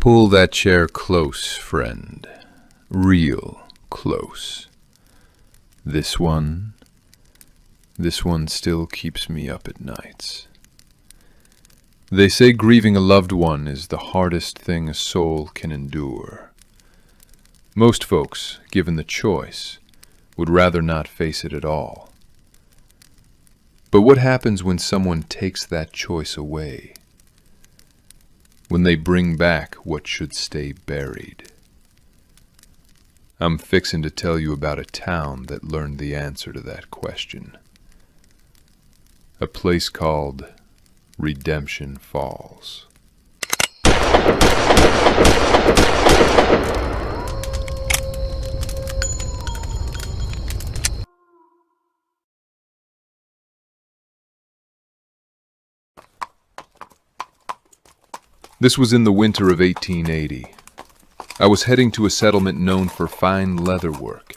Pull that chair close, friend. Real close. This one still keeps me up at nights. They say grieving a loved one is the hardest thing a soul can endure. Most folks, given the choice, would rather not face it at all. But what happens when someone takes that choice away? When they bring back what should stay buried? I'm fixin' to tell you about a town that learned the answer to that question. A place called Redemption Falls. This was in the winter of 1880. I was heading to a settlement known for fine leather work.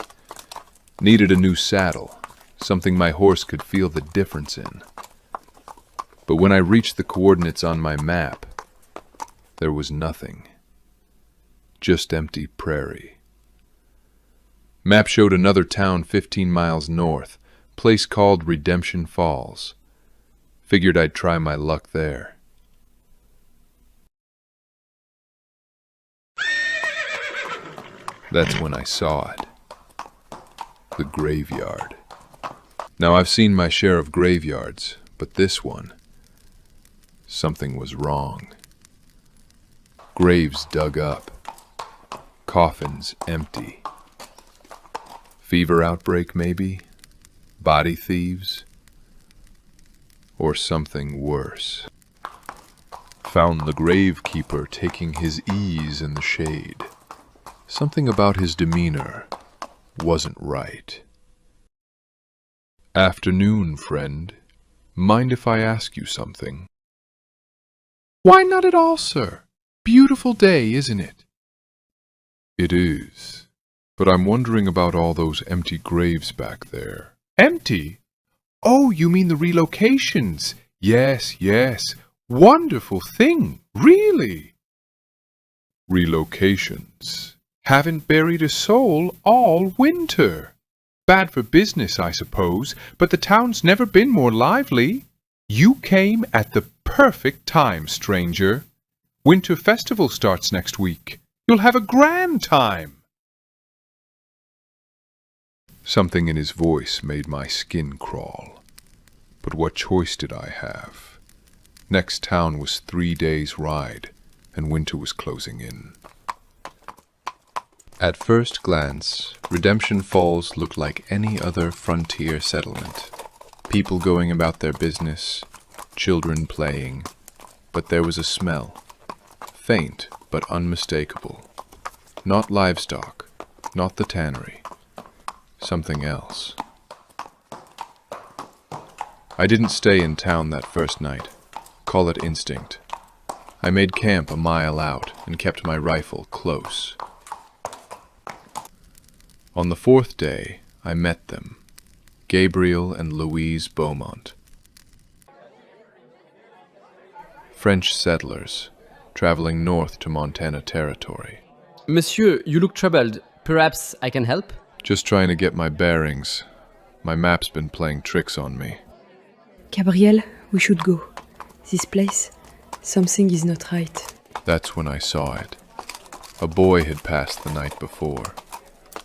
Needed a new saddle, something my horse could feel the difference in. But when I reached the coordinates on my map, there was nothing. Just empty prairie. Map showed another town 15 miles north, place called Redemption Falls. Figured I'd try my luck there. That's when I saw it. The graveyard. Now I've seen my share of graveyards, but this one, something was wrong. Graves dug up. Coffins empty. Fever outbreak, maybe? Body thieves? Or something worse. Found the gravekeeper taking his ease in the shade. Something about his demeanor wasn't right. Afternoon, friend. Mind if I ask you something? Why not at all, sir? Beautiful day, isn't it? It is. But I'm wondering about all those empty graves back there. Empty? Oh, you mean the relocations? Yes, yes. Wonderful thing, really. Relocations. Haven't buried a soul all winter. Bad for business, I suppose, but the town's never been more lively. You came at the perfect time, stranger. Winter festival starts next week. You'll have a grand time. Something in his voice made my skin crawl. But what choice did I have? Next town was 3 days' ride, and winter was closing in. At first glance, Redemption Falls looked like any other frontier settlement. People going about their business, children playing, but there was a smell. Faint, but unmistakable. Not livestock, not the tannery. Something else. I didn't stay in town that first night. Call it instinct. I made camp a mile out and kept my rifle close. On the 4th day, I met them, Gabriel and Louise Beaumont. French settlers, traveling north to Montana Territory. Monsieur, you look troubled. Perhaps I can help? Just trying to get my bearings. My map's been playing tricks on me. Gabriel, we should go. This place, something is not right. That's when I saw it. A boy had passed the night before.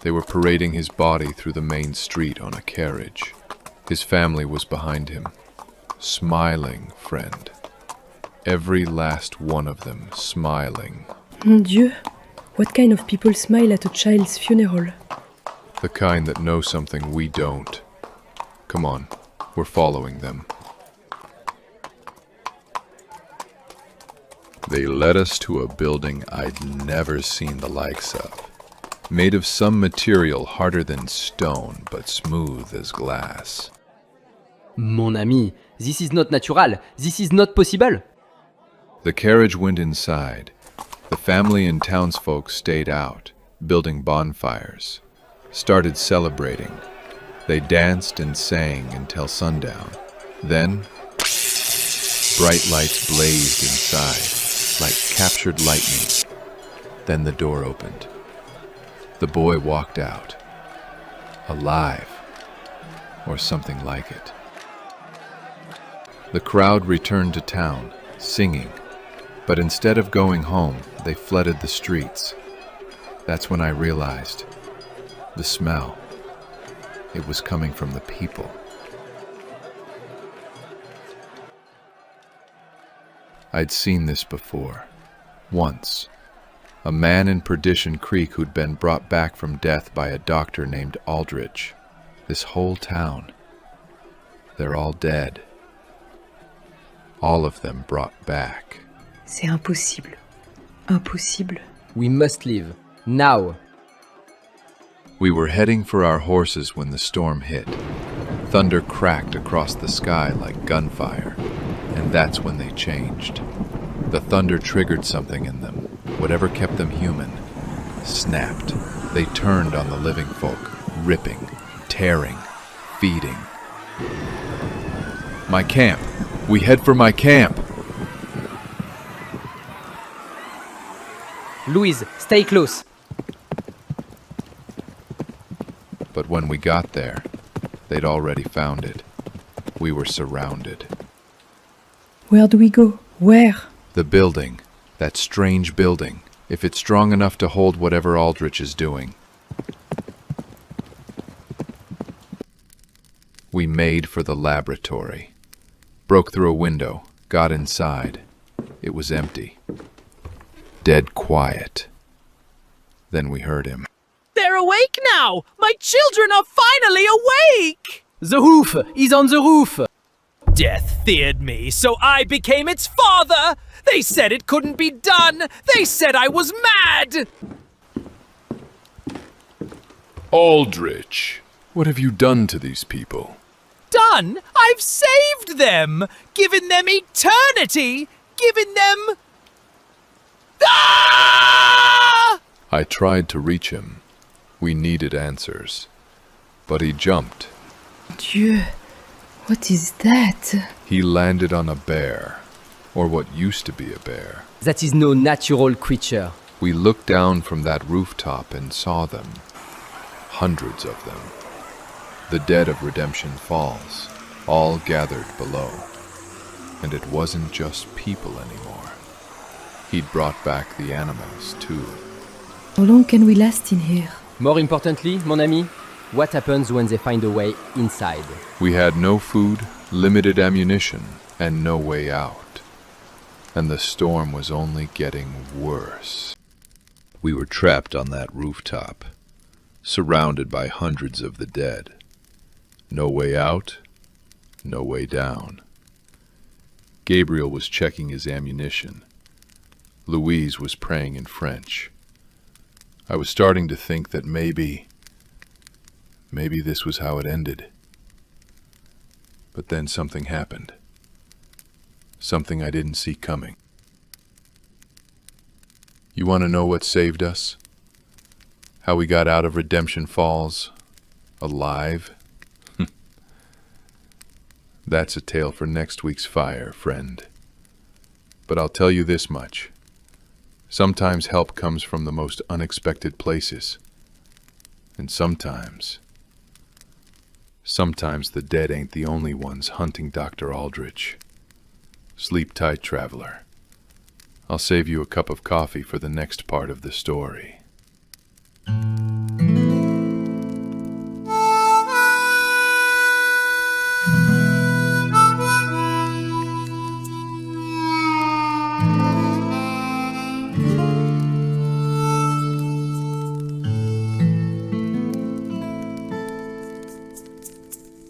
They were parading his body through the main street on a carriage. His family was behind him. Smiling, friend. Every last one of them smiling. Mon Dieu, what kind of people smile at a child's funeral? The kind that know something we don't. Come on, we're following them. They led us to a building I'd never seen the likes of. Made of some material harder than stone, but smooth as glass. Mon ami, this is not natural. This is not possible. The carriage went inside. The family and townsfolk stayed out, building bonfires. Started celebrating. They danced and sang until sundown. Then, bright lights blazed inside, like captured lightning. Then the door opened. The boy walked out. Alive. Or something like it. The crowd returned to town, singing. But instead of going home, they flooded the streets. That's when I realized the smell. It was coming from the people. I'd seen this before. Once. A man in Perdition Creek who'd been brought back from death by a doctor named Aldrich. This whole town. They're all dead. All of them brought back. C'est impossible. Impossible. We must leave. Now. We were heading for our horses when the storm hit. Thunder cracked across the sky like gunfire, and that's when they changed. The thunder triggered something in them. Whatever kept them human snapped. They turned on the living folk, ripping, tearing, feeding. My camp! We head for my camp! Louise, stay close. But when we got there, they'd already found it. We were surrounded. Where do we go? Where? The building, that strange building, if it's strong enough to hold whatever Aldrich is doing. We made for the laboratory. Broke through a window, got inside. It was empty. Dead quiet. Then we heard him. They're awake now! My children are finally awake! The roof! He's on the roof! Death feared me, so I became its father! They said it couldn't be done! They said I was mad! Aldrich, what have you done to these people? Done? I've saved them! Given them eternity! Given them... Ah! I tried to reach him. We needed answers. But he jumped. Dieu, what is that? He landed on a bear. Or what used to be a bear. That is no natural creature. We looked down from that rooftop and saw them. Hundreds of them. The dead of Redemption Falls, all gathered below. And it wasn't just people anymore. He'd brought back the animals, too. How long can we last in here? More importantly, mon ami, what happens when they find a way inside? We had no food, limited ammunition, and no way out. And the storm was only getting worse. We were trapped on that rooftop, surrounded by hundreds of the dead. No way out, no way down. Gabriel was checking his ammunition. Louise was praying in French. I was starting to think that maybe this was how it ended. But then something happened. Something I didn't see coming. You want to know what saved us? How we got out of Redemption Falls alive? That's a tale for next week's fire, friend. But I'll tell you this much. Sometimes help comes from the most unexpected places. And sometimes the dead ain't the only ones hunting Dr. Aldrich. Sleep tight, traveler. I'll save you a cup of coffee for the next part of the story.